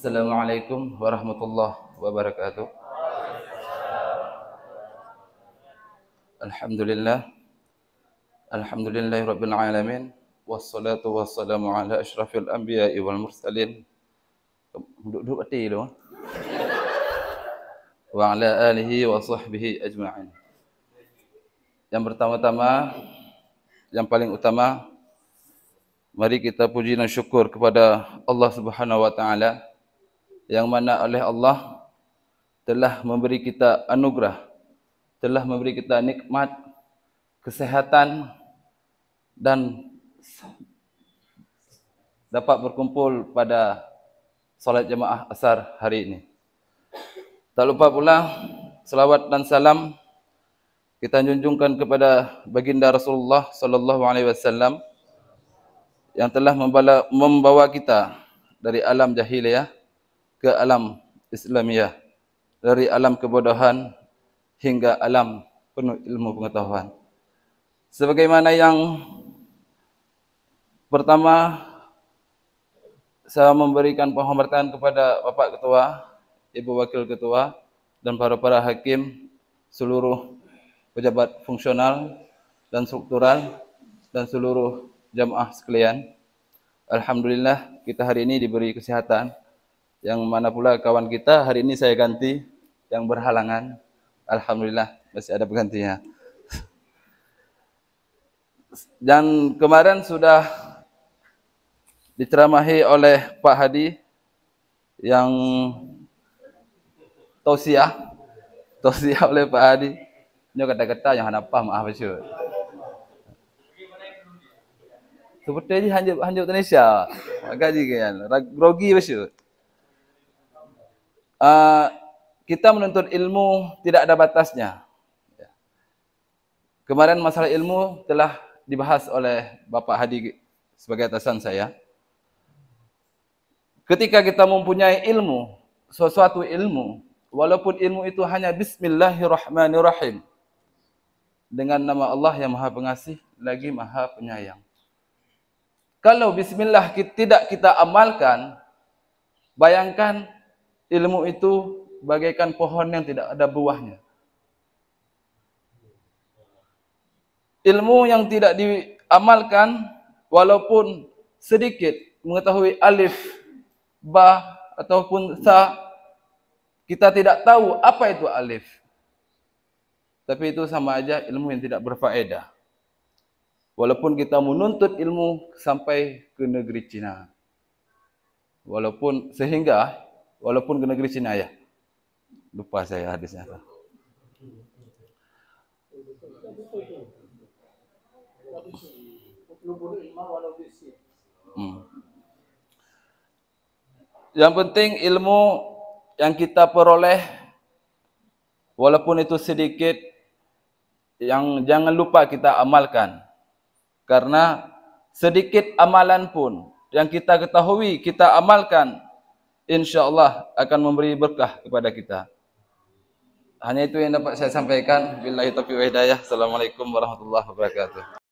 Assalamualaikum warahmatullahi wabarakatuh. Alhamdulillah, alhamdulillahirabbil alamin, wassalatu wassalamu ala asyrafil anbiya'i wal mursalin. Duduk hati dulu. Wa ala alihi wa sahbihi ajma'in. Yang pertama-tama, yang paling utama, mari kita puji dan syukur kepada Allah Subhanahu wa taala yang mana oleh Allah telah memberi kita anugerah, telah memberi kita nikmat, kesehatan dan dapat berkumpul pada salat jemaah asar hari ini. Tak lupa pula selawat dan salam kita junjungkan kepada baginda Rasulullah sallallahu alaihi wasallam yang telah membawa kita dari alam jahiliyah ke alam Islamiyah, dari alam kebodohan hingga alam penuh ilmu pengetahuan. Sebagaimana yang pertama, saya memberikan penghormatan kepada Bapak Ketua, Ibu Wakil Ketua, dan para hakim, seluruh pejabat fungsional dan struktural, dan seluruh jamaah sekalian. Alhamdulillah kita hari ini diberi kesehatan, yang mana pula kawan kita hari ini saya ganti yang berhalangan. Alhamdulillah masih ada penggantinya. Dan kemarin sudah diceramahi oleh Pak Hadi yang tausiah oleh Pak Hadi. Ini kata-kata yang apa maaf besar. Seperti hanjut Indonesia. Agak kan, grogi besar. Kita menuntut ilmu tidak ada batasnya. Kemarin masalah ilmu telah dibahas oleh Bapak Hadi sebagai atasan saya. Ketika kita mempunyai ilmu, sesuatu ilmu, walaupun ilmu itu hanya bismillahirrahmanirrahim, dengan nama Allah yang Maha Pengasih lagi Maha Penyayang. Kalau bismillah tidak kita amalkan, bayangkan ilmu itu bagaikan pohon yang tidak ada buahnya. Ilmu yang tidak diamalkan, walaupun sedikit mengetahui alif, ba, ataupun sa, kita tidak tahu apa itu alif. Tapi itu sama aja ilmu yang tidak berfaedah. Walaupun kita menuntut ilmu sampai ke negeri Cina. Walaupun ke negeri Cina ya. Lupa saya hadisnya. Yang penting ilmu yang kita peroleh, walaupun itu sedikit, yang jangan lupa kita amalkan. Karena sedikit amalan pun yang kita ketahui, kita amalkan, insya-Allah akan memberi berkah kepada kita. Hanya itu yang dapat saya sampaikan. Billahi taufiq wal hidayah. Assalamualaikum warahmatullahi wabarakatuh.